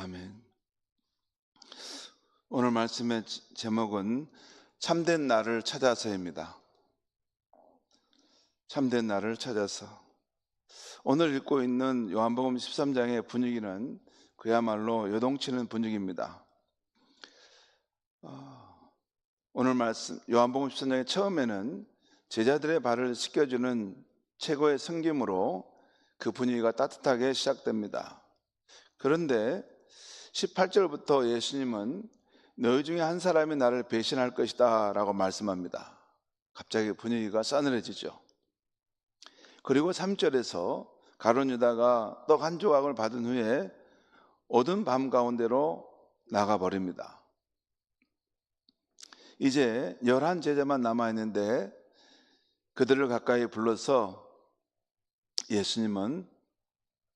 아멘. 오늘 말씀의 제목은 참된 나를 찾아서입니다. 참된 나를 찾아서. 오늘 읽고 있는 요한복음 13장의 분위기는 그야말로 요동치는 분위기입니다. 오늘 말씀 요한복음 13장의 처음에는 제자들의 발을 씻겨주는 최고의 섬김으로 그 분위기가 따뜻하게 시작됩니다. 그런데 18절부터 예수님은 너희 중에 한 사람이 나를 배신할 것이다 라고 말씀합니다. 갑자기 분위기가 싸늘해지죠. 그리고 3절에서 가룟 유다가 떡 한 조각을 받은 후에 어두운 밤 가운데로 나가버립니다. 이제 11제자만 남아있는데 그들을 가까이 불러서 예수님은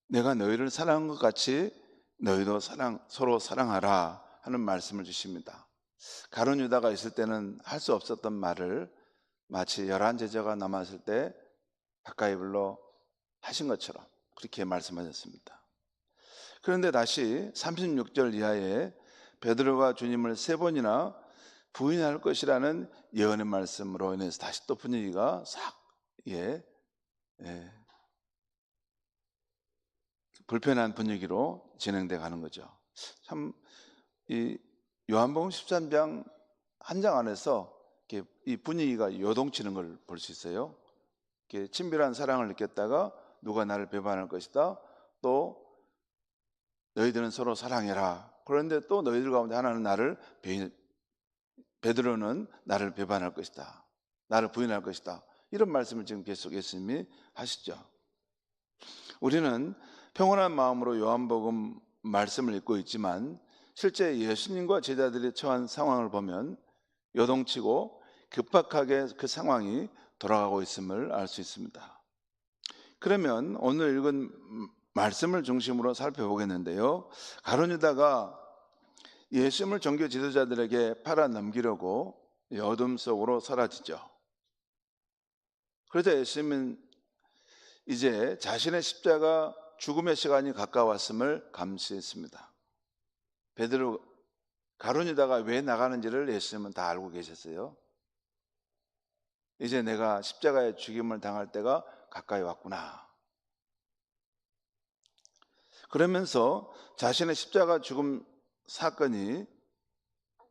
내가 너희를 사랑한 것 같이 너희도 서로 사랑하라 하는 말씀을 주십니다. 가룟 유다가 있을 때는 할 수 없었던 말을 마치 11제자가 남았을 때 가까이 불러 하신 것처럼 그렇게 말씀하셨습니다. 그런데 다시 36절 이하에 베드로가 주님을 3번이나 부인할 것이라는 예언의 말씀으로 인해서 다시 또 분위기가 싹 불편한 분위기로 진행돼 가는 거죠. 참 이 요한복음 13장 한 장 안에서 이렇게 이 분위기가 요동치는 걸 볼 수 있어요. 이렇게 친밀한 사랑을 느꼈다가 누가 나를 배반할 것이다. 또 너희들은 서로 사랑해라. 그런데 또 너희들 가운데 하나는 베드로는 나를 배반할 것이다. 나를 부인할 것이다. 이런 말씀을 지금 계속 예수님이 하시죠. 우리는 평온한 마음으로 요한복음 말씀을 읽고 있지만 실제 예수님과 제자들이 처한 상황을 보면 요동치고 급박하게 그 상황이 돌아가고 있음을 알 수 있습니다. 그러면 오늘 읽은 말씀을 중심으로 살펴보겠는데요. 가룟 유다가 예수님을 종교 지도자들에게 팔아 넘기려고 어둠 속으로 사라지죠. 그러자 예수님은 이제 자신의 십자가 죽음의 시간이 가까웠음을 감수했습니다. 베드로 가룟 유다가 왜 나가는지를 예수님은 다 알고 계셨어요. 이제 내가 십자가의 죽임을 당할 때가 가까이 왔구나. 그러면서 자신의 십자가 죽음 사건이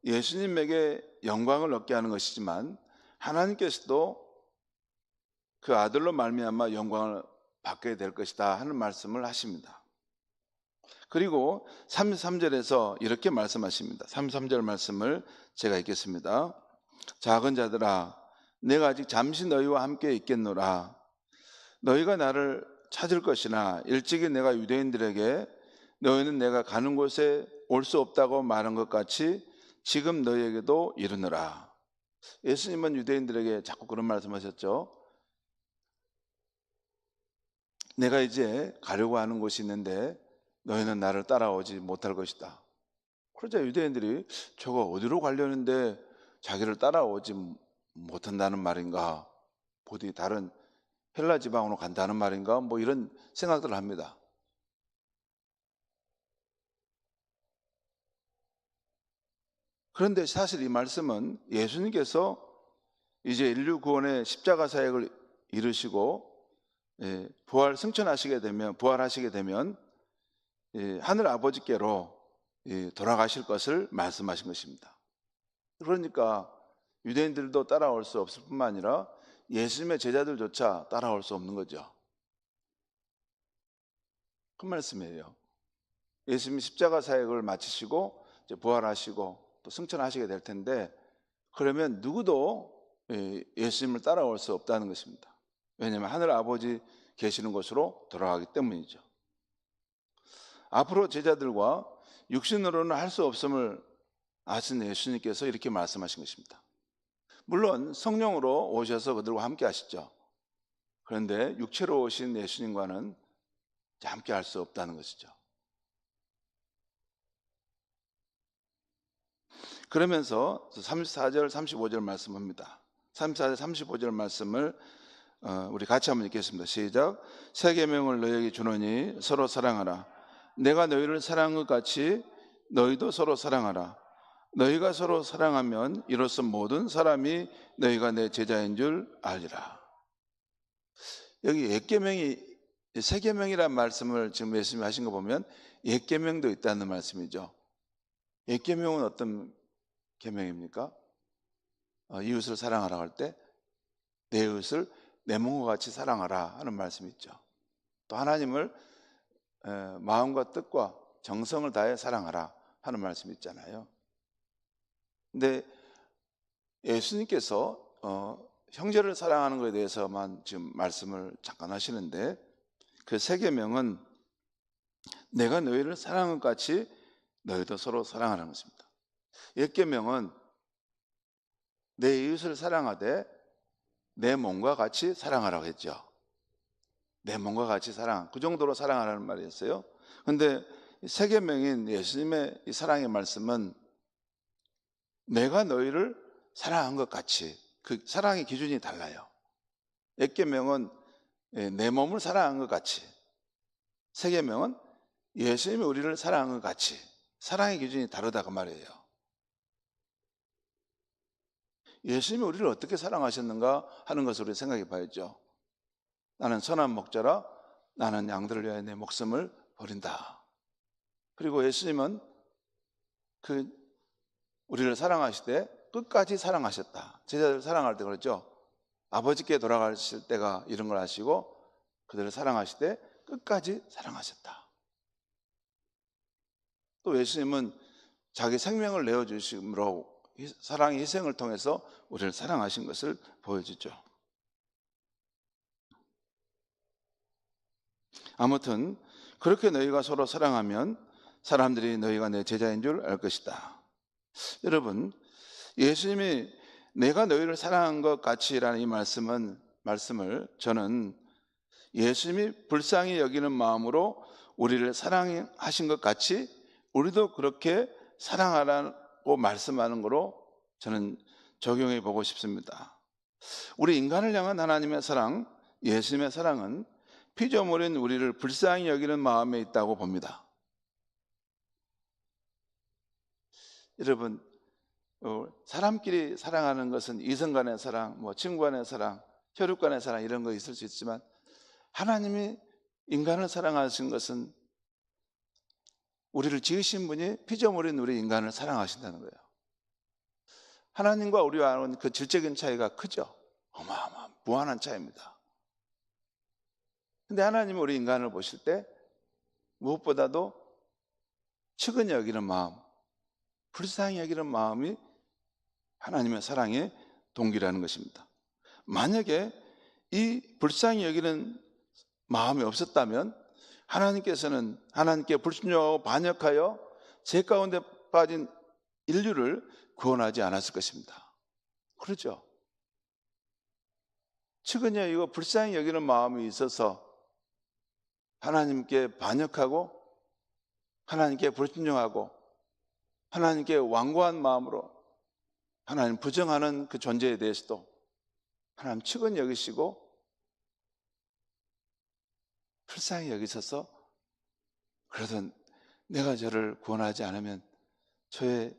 예수님에게 영광을 얻게 하는 것이지만 하나님께서도 그 아들로 말미암아 영광을 받게 될 것이다 하는 말씀을 하십니다. 그리고 33절에서 이렇게 말씀하십니다. 33절 말씀을 제가 읽겠습니다. 작은 자들아 내가 아직 잠시 너희와 함께 있겠노라. 너희가 나를 찾을 것이나 일찍이 내가 유대인들에게 너희는 내가 가는 곳에 올 수 없다고 말한 것 같이 지금 너희에게도 이르노라. 예수님은 유대인들에게 자꾸 그런 말씀하셨죠. 내가 이제 가려고 하는 곳이 있는데 너희는 나를 따라오지 못할 것이다. 그러자 유대인들이 저거 어디로 가려는데 자기를 따라오지 못한다는 말인가? 어디 다른 헬라 지방으로 간다는 말인가? 뭐 이런 생각들을 합니다. 그런데 사실 이 말씀은 예수님께서 이제 인류 구원의 십자가 사역을 이루시고 부활하시게 되면 하늘 아버지께로 돌아가실 것을 말씀하신 것입니다. 그러니까 유대인들도 따라올 수 없을 뿐만 아니라 예수님의 제자들조차 따라올 수 없는 거죠. 그 말씀이에요. 예수님이 십자가 사역을 마치시고 이제 부활하시고 또 승천하시게 될 텐데 그러면 누구도 예수님을 따라올 수 없다는 것입니다. 왜냐하면 하늘 아버지 계시는 곳으로 돌아가기 때문이죠. 앞으로 제자들과 육신으로는 할 수 없음을 아신 예수님께서 이렇게 말씀하신 것입니다. 물론 성령으로 오셔서 그들과 함께 하시죠. 그런데 육체로 오신 예수님과는 함께 할 수 없다는 것이죠. 그러면서 34절 35절 말씀합니다. 34절 35절 말씀을 우리 같이 한번 읽겠습니다. 시작. 새 계명을 너희에게 주노니 서로 사랑하라. 내가 너희를 사랑한 것 같이 너희도 서로 사랑하라. 너희가 서로 사랑하면 이로써 모든 사람이 너희가 내 제자인 줄 알리라. 여기 옛 계명이 새 계명이라는 말씀을 지금 예수님이 하신 거 보면 옛 계명도 있다는 말씀이죠. 옛 계명은 어떤 계명입니까? 이웃을 사랑하라 할 때 내 이웃을 내 몸과 같이 사랑하라 하는 말씀이 있죠. 또 하나님을 마음과 뜻과 정성을 다해 사랑하라 하는 말씀이 있잖아요. 근데 예수님께서 형제를 사랑하는 것에 대해서만 지금 말씀을 잠깐 하시는데, 그 새 계명은 내가 너희를 사랑한 것 같이 너희도 서로 사랑하라는 것입니다. 옛 계명은 내 이웃을 사랑하되 내 몸과 같이 사랑하라고 했죠. 내 몸과 같이 그 정도로 사랑하라는 말이었어요. 그런데 새 계명인 예수님의 이 사랑의 말씀은 내가 너희를 사랑한 것 같이, 그 사랑의 기준이 달라요. 옛 계명은 내 몸을 사랑한 것 같이, 새 계명은 예수님이 우리를 사랑한 것 같이, 사랑의 기준이 다르다고 말이에요. 예수님이 우리를 어떻게 사랑하셨는가 하는 것을 우리 생각해 봐야죠. 나는 선한 목자라 나는 양들을 위하여 내 목숨을 버린다. 그리고 예수님은 우리를 사랑하실 때 끝까지 사랑하셨다. 제자들을 사랑할 때 그러죠. 아버지께 돌아가실 때가 이런 걸 아시고 그들을 사랑하실 때 끝까지 사랑하셨다. 또 예수님은 자기 생명을 내어주심으로 사랑의 희생을 통해서 우리를 사랑하신 것을 보여주죠. 아무튼 그렇게 너희가 서로 사랑하면 사람들이 너희가 내 제자인 줄 알 것이다. 여러분, 예수님이 내가 너희를 사랑한 것 같이라는 이 말씀을 저는 예수님이 불쌍히 여기는 마음으로 우리를 사랑하신 것 같이 우리도 그렇게 사랑하라고 말씀하는 거로 저는 적용해 보고 싶습니다. 우리 인간을 향한 하나님의 사랑, 예수님의 사랑은 피조물인 우리를 불쌍히 여기는 마음에 있다고 봅니다. 여러분, 사람끼리 사랑하는 것은 이성 간의 사랑, 친구 간의 사랑, 혈육 간의 사랑 이런 거 있을 수 있지만 하나님이 인간을 사랑하신 것은 우리를 지으신 분이 피조물인 우리 인간을 사랑하신다는 거예요. 하나님과 우리와는 그 질적인 차이가 크죠. 어마어마한 무한한 차이입니다. 근데 하나님이 우리 인간을 보실 때 무엇보다도 측은히 여기는 마음, 불쌍히 여기는 마음이 하나님의 사랑의 동기라는 것입니다. 만약에 이 불쌍히 여기는 마음이 없었다면 하나님께서는 하나님께 불순종하고 반역하여 죄 가운데 빠진 인류를 구원하지 않았을 것입니다. 그렇죠? 측은히 여기고 불쌍히 여기는 마음이 있어서 하나님께 반역하고 하나님께 불순종하고 하나님께 완고한 마음으로 하나님 부정하는 그 존재에 대해서도 하나님 측은히 여기시고 불쌍히 여기셔서 그래도 내가 저를 구원하지 않으면 저의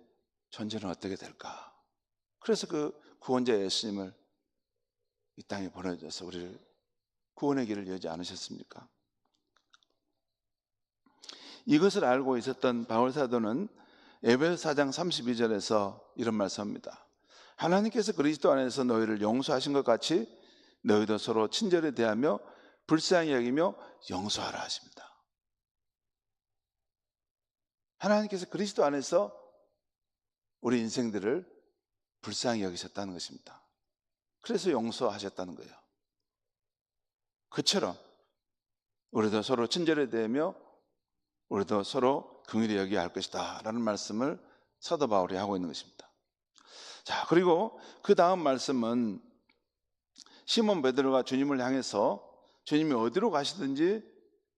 존재는 어떻게 될까? 그래서 그 구원자 예수님을 이 땅에 보내줘서 우리를 구원의 길을 여지 않으셨습니까? 이것을 알고 있었던 바울 사도는 에베소 4장 32절에서 이런 말씀합니다. 하나님께서 그리스도 안에서 너희를 용서하신 것 같이 너희도 서로 친절히 대하며 불쌍히 여기며 용서하라 하십니다. 하나님께서 그리스도 안에서 우리 인생들을 불쌍히 여기셨다는 것입니다. 그래서 용서하셨다는 거예요. 그처럼 우리도 서로 친절히 대하며 우리도 서로 긍휼히 여겨야 할 것이다 라는 말씀을 사도 바울이 하고 있는 것입니다. 자, 그리고 그 다음 말씀은 시몬 베드로가 주님을 향해서 주님이 어디로 가시든지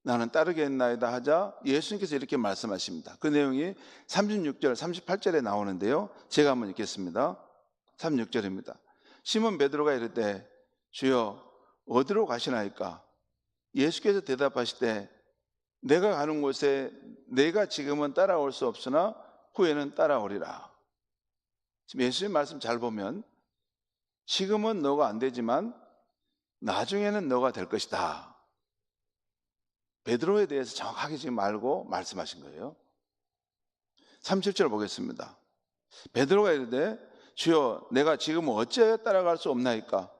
나는 따르겠나이다 하자 예수님께서 이렇게 말씀하십니다. 그 내용이 36절, 38절에 나오는데요. 제가 한번 읽겠습니다. 36절입니다. 시몬 베드로가 이르되 주여 어디로 가시나이까? 예수께서 대답하시되 내가 가는 곳에 내가 지금은 따라올 수 없으나 후에는 따라오리라. 지금 예수님 말씀 잘 보면 지금은 너가 안 되지만 나중에는 너가 될 것이다. 베드로에 대해서 정확하게 지금 알고 말씀하신 거예요. 37절 보겠습니다. 베드로가 이르되 주여 내가 지금 어찌하여 따라갈 수 없나이까?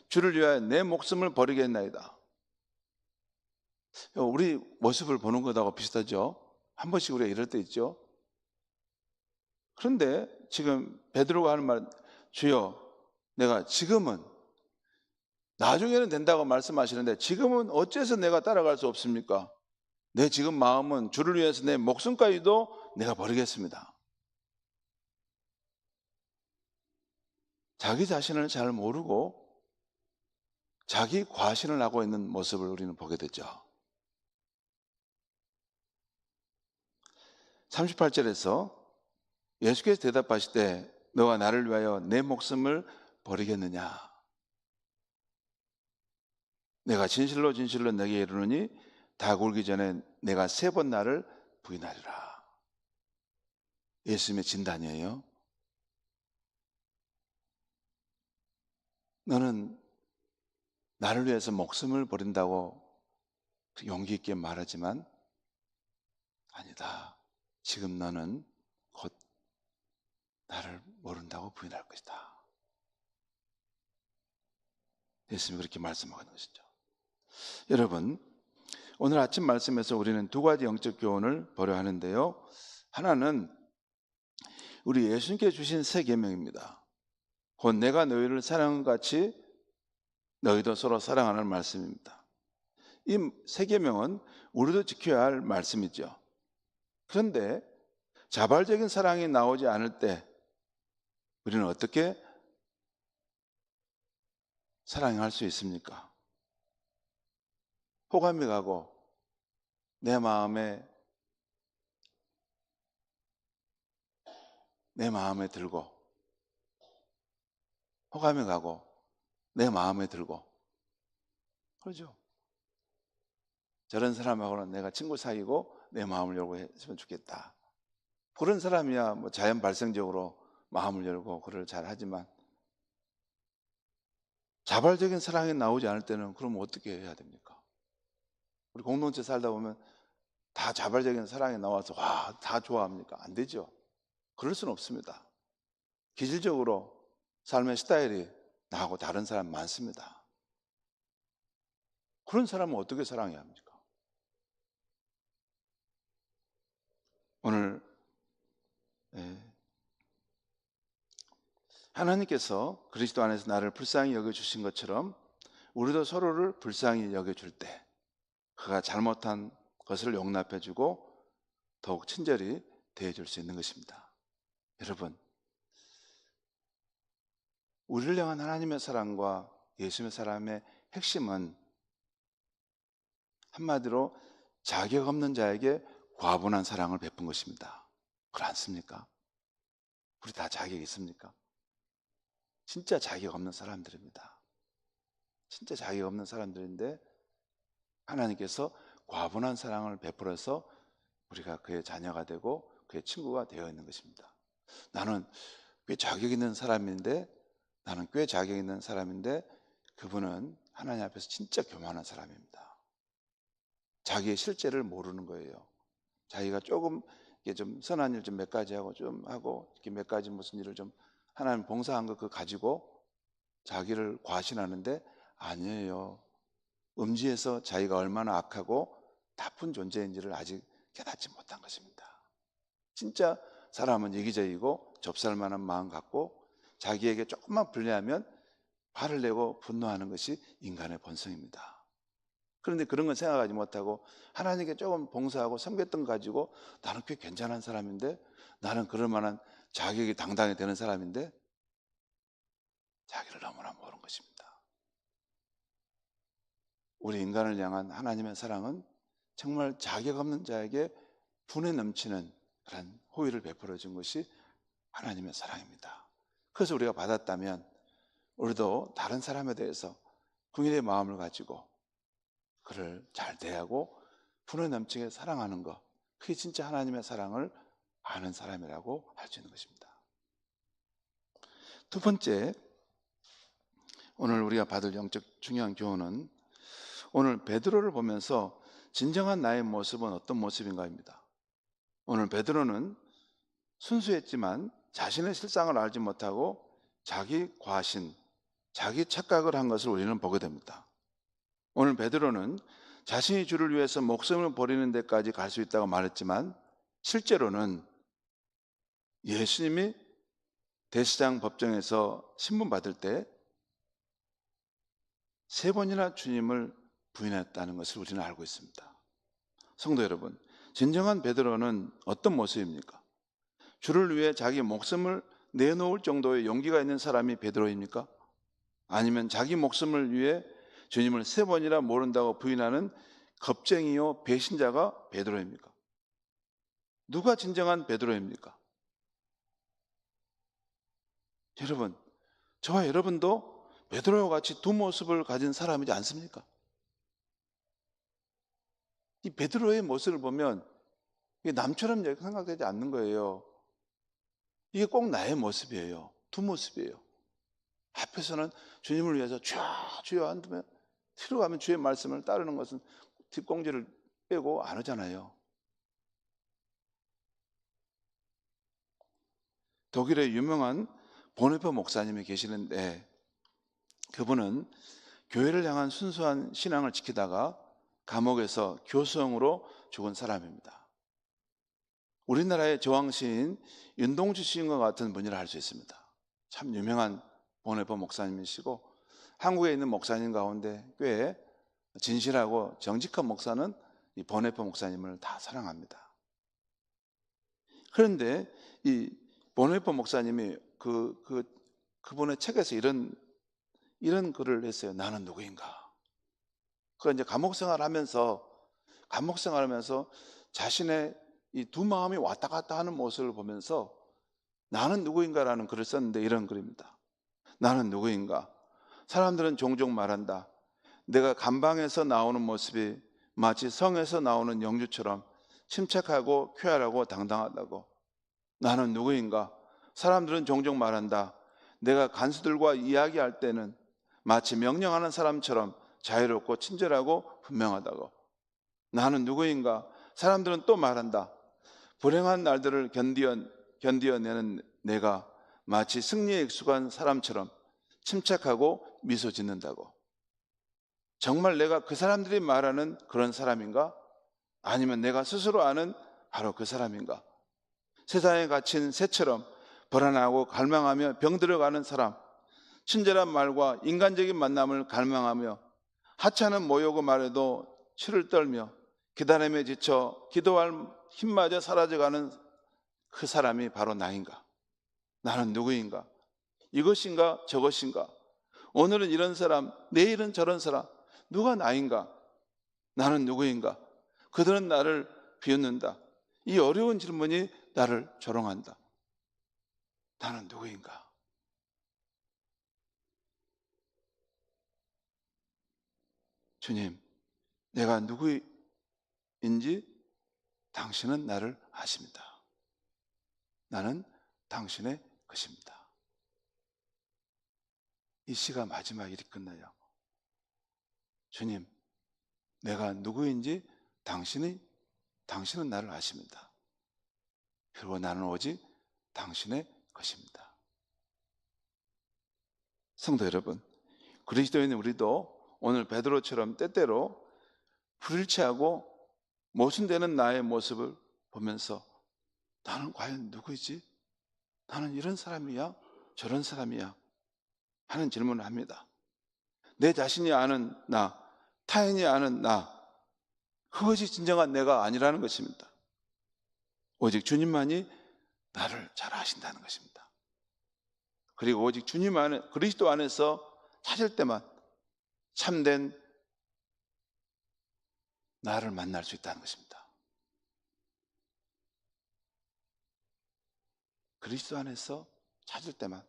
주를 위하여 내 목숨을 버리겠나이다. 우리 모습을 보는 것하고 비슷하죠? 한 번씩 우리가 이럴 때 있죠? 그런데 지금 베드로가 하는 말, 주여 내가 지금은, 나중에는 된다고 말씀하시는데 지금은 어째서 내가 따라갈 수 없습니까? 내 지금 마음은 주를 위해서 내 목숨까지도 내가 버리겠습니다. 자기 자신을 잘 모르고 자기 과신을 하고 있는 모습을 우리는 보게 되죠. 38절에서 예수께서 대답하시되 너가 나를 위하여 내 목숨을 버리겠느냐? 내가 진실로 진실로 내게 이르노니 닭 울기 전에 내가 3번 나를 부인하리라. 예수님의 진단이에요. 너는 나를 위해서 목숨을 버린다고 용기 있게 말하지만 아니다. 지금 너는 곧 나를 모른다고 부인할 것이다. 예수님이 그렇게 말씀하는 것이죠. 여러분, 오늘 아침 말씀에서 우리는 2가지 영적 교훈을 보려 하는데요. 하나는 우리 예수님께 주신 3계명입니다. 곧 내가 너희를 사랑한 같이 너희도 서로 사랑하는 말씀입니다. 이 3계명은 우리도 지켜야 할 말씀이죠. 그런데 자발적인 사랑이 나오지 않을 때 우리는 어떻게 사랑할 수 있습니까? 호감이 가고 내 마음에 들고, 호감이 가고 내 마음에 들고, 그러죠. 저런 사람하고는 내가 친구 사귀고 내 마음을 열고 했으면 좋겠다. 그런 사람이야 뭐 자연 발생적으로 마음을 열고 그걸 잘 하지만 자발적인 사랑이 나오지 않을 때는 그럼 어떻게 해야 됩니까? 우리 공동체 살다 보면 다 자발적인 사랑이 나와서 와, 다 좋아합니까? 안 되죠. 그럴 수는 없습니다. 기질적으로 삶의 스타일이 나하고 다른 사람 많습니다. 그런 사람은 어떻게 사랑해야 합니까? 오늘 하나님께서 그리스도 안에서 나를 불쌍히 여겨주신 것처럼 우리도 서로를 불쌍히 여겨줄 때 그가 잘못한 것을 용납해주고 더욱 친절히 대해줄 수 있는 것입니다. 여러분, 우리를 향한 하나님의 사랑과 예수님의 사랑의 핵심은 한마디로 자격 없는 자에게 과분한 사랑을 베푼 것입니다. 그렇지 않습니까? 우리 다 자격 있습니까? 진짜 자격 없는 사람들입니다. 진짜 자격 없는 사람들인데 하나님께서 과분한 사랑을 베풀어서 우리가 그의 자녀가 되고 그의 친구가 되어 있는 것입니다. 나는 꽤 자격 있는 사람인데 그분은 하나님 앞에서 진짜 교만한 사람입니다. 자기의 실제를 모르는 거예요. 자기가 조금 이게 좀 선한 일 좀 몇 가지 하고 이렇게 몇 가지 무슨 일을 좀 하나님 봉사한 거 그거 가지고 자기를 과신하는데 아니에요. 음지에서 자기가 얼마나 악하고 나쁜 존재인지를 아직 깨닫지 못한 것입니다. 진짜 사람은 이기적이고 접살 만한 마음 갖고 자기에게 조금만 불리하면 화를 내고 분노하는 것이 인간의 본성입니다. 그런데 그런 건 생각하지 못하고 하나님께 조금 봉사하고 섬겼던 거 가지고 나는 꽤 괜찮은 사람인데, 나는 그럴 만한 자격이 당당히 되는 사람인데 자기를 너무나 모르는 것입니다. 우리 인간을 향한 하나님의 사랑은 정말 자격 없는 자에게 분에 넘치는 그런 호의를 베풀어 준 것이 하나님의 사랑입니다. 그래서 우리가 받았다면 우리도 다른 사람에 대해서 긍휼의 마음을 가지고 그를 잘 대하고 분에 넘치게 사랑하는 것, 그게 진짜 하나님의 사랑을 아는 사람이라고 할 수 있는 것입니다. 두 번째, 오늘 우리가 받을 영적 중요한 교훈은 오늘 베드로를 보면서 진정한 나의 모습은 어떤 모습인가입니다. 오늘 베드로는 순수했지만 자신의 실상을 알지 못하고 자기 과신, 자기 착각을 한 것을 우리는 보게 됩니다. 오늘 베드로는 자신이 주를 위해서 목숨을 버리는 데까지 갈 수 있다고 말했지만 실제로는 예수님이 대제사장 법정에서 신문 받을 때 3번이나 주님을 부인했다는 것을 우리는 알고 있습니다. 성도 여러분, 진정한 베드로는 어떤 모습입니까? 주를 위해 자기 목숨을 내놓을 정도의 용기가 있는 사람이 베드로입니까? 아니면 자기 목숨을 위해 주님을 3번이나 모른다고 부인하는 겁쟁이요 배신자가 베드로입니까? 누가 진정한 베드로입니까? 여러분, 저와 여러분도 베드로와 같이 두 모습을 가진 사람이지 않습니까? 이 베드로의 모습을 보면 이게 남처럼 생각되지 않는 거예요. 이게 꼭 나의 모습이에요. 두 모습이에요. 앞에서는 주님을 위해서 주여 한다면 뒤로 가면 주의 말씀을 따르는 것은 뒷공지를 빼고 안 하잖아요. 독일의 유명한 보네퍼 목사님이 계시는데 그분은 교회를 향한 순수한 신앙을 지키다가 감옥에서 교수형으로 죽은 사람입니다. 우리나라의 저항시인 윤동주 시인과 같은 분이라 할 수 있습니다. 참 유명한 보네퍼 목사님이시고 한국에 있는 목사님 가운데 꽤 진실하고 정직한 목사는 이 보네퍼 목사님을 다 사랑합니다. 그런데 이 보네퍼 목사님이 그분의 책에서 이런 글을 했어요. 나는 누구인가? 그 이제 감옥 생활하면서 자신의 이 두 마음이 왔다 갔다 하는 모습을 보면서 나는 누구인가라는 글을 썼는데 이런 글입니다. 나는 누구인가? 사람들은 종종 말한다. 내가 감방에서 나오는 모습이 마치 성에서 나오는 영주처럼 침착하고 쾌활하고 당당하다고. 나는 누구인가? 사람들은 종종 말한다. 내가 간수들과 이야기할 때는 마치 명령하는 사람처럼 자유롭고 친절하고 분명하다고. 나는 누구인가? 사람들은 또 말한다. 불행한 날들을 견디어내는 내가 마치 승리에 익숙한 사람처럼 침착하고 미소 짓는다고. 정말 내가 그 사람들이 말하는 그런 사람인가? 아니면 내가 스스로 아는 바로 그 사람인가? 세상에 갇힌 새처럼 불안하고 갈망하며 병들어가는 사람, 친절한 말과 인간적인 만남을 갈망하며 하찮은 모욕을 말해도 치를 떨며 기다림에 지쳐 기도할 힘마저 사라져가는 그 사람이 바로 나인가? 나는 누구인가? 이것인가 저것인가? 오늘은 이런 사람, 내일은 저런 사람. 누가 나인가? 나는 누구인가? 그들은 나를 비웃는다. 이 어려운 질문이 나를 조롱한다. 나는 누구인가? 주님, 내가 누구인지 당신은 나를 아십니다. 나는 당신의 것입니다. 이 시가 마지막 일이 끝나요. 주님, 내가 누구인지 당신은 나를 아십니다. 그리고 나는 오직 당신의 것입니다. 성도 여러분, 그리스도인 우리도 오늘 베드로처럼 때때로 불일치하고 모순되는 나의 모습을 보면서 나는 과연 누구이지? 나는 이런 사람이야? 저런 사람이야? 하는 질문을 합니다. 내 자신이 아는 나, 타인이 아는 나, 그것이 진정한 내가 아니라는 것입니다. 오직 주님만이 나를 잘 아신다는 것입니다. 그리고 오직 주님 안에, 그리스도 안에서 찾을 때만 참된 나를 만날 수 있다는 것입니다. 그리스도 안에서 찾을 때만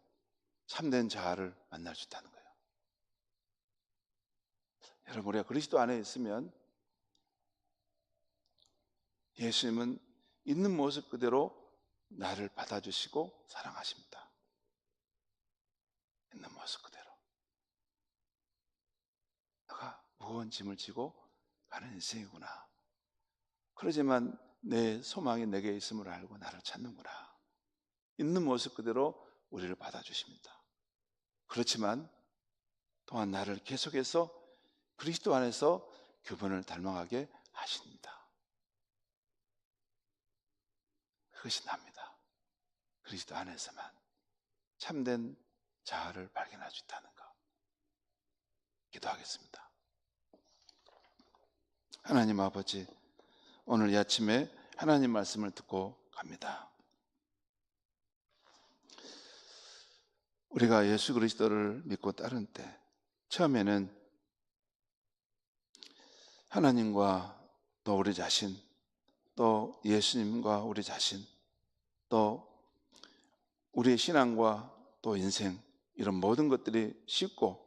참된 자아를 만날 수 있다는 거예요. 여러분, 우리가 그리스도 안에 있으면 예수님은 있는 모습 그대로 나를 받아주시고 사랑하십니다. 있는 모습 그대로. 내가 무거운 짐을 지고 가는 인생이구나. 그러지만 내 소망이 내게 있음을 알고 나를 찾는구나. 있는 모습 그대로 우리를 받아주십니다. 그렇지만 또한 나를 계속해서 그리스도 안에서 그분을 닮아가게 하십니다. 그것이 납니다. 그리스도 안에서만 참된 자아를 발견할 수 있다는 것. 기도하겠습니다. 하나님 아버지, 오늘 이 아침에 하나님 말씀을 듣고 갑니다. 우리가 예수 그리스도를 믿고 따른 때 처음에는 하나님과 또 우리 자신, 또 예수님과 우리 자신, 또 우리의 신앙과 또 인생, 이런 모든 것들이 쉽고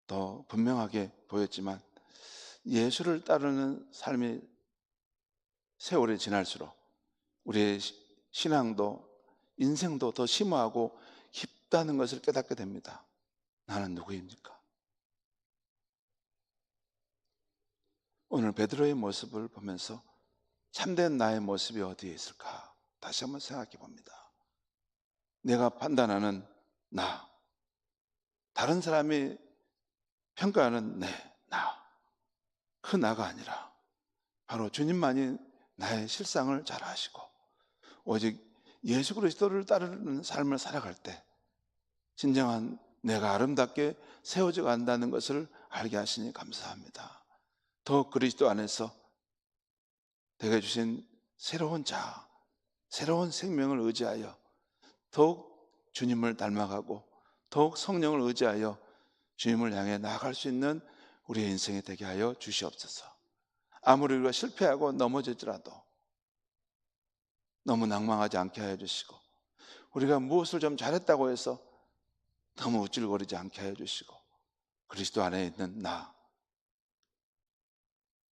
더 분명하게 보였지만 예수를 따르는 삶이 세월이 지날수록 우리의 신앙도 인생도 더 심오하고 깊다는 것을 깨닫게 됩니다. 나는 누구입니까? 오늘 베드로의 모습을 보면서 참된 나의 모습이 어디에 있을까? 다시 한번 생각해 봅니다. 내가 판단하는 나, 다른 사람이 평가하는 나, 그 나가 아니라 바로 주님만이 나의 실상을 잘 아시고 오직 예수 그리스도를 따르는 삶을 살아갈 때 진정한 내가 아름답게 세워져 간다는 것을 알게 하시니 감사합니다. 더 그리스도 안에서 내게 주신 새로운 자아, 새로운 생명을 의지하여 더욱 주님을 닮아가고 더욱 성령을 의지하여 주님을 향해 나아갈 수 있는 우리의 인생이 되게 하여 주시옵소서. 아무리 우리가 실패하고 넘어질지라도 너무 낭망하지 않게 하여 주시고 우리가 무엇을 좀 잘했다고 해서 너무 우쭐거리지 않게 하여 주시고 그리스도 안에 있는 나,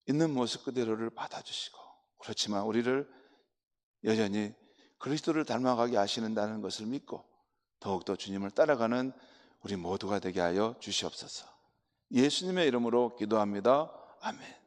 있는 모습 그대로를 받아주시고 그렇지만 우리를 여전히 그리스도를 닮아가게 하시는다는 것을 믿고 더욱더 주님을 따라가는 우리 모두가 되게 하여 주시옵소서. 예수님의 이름으로 기도합니다. 아멘.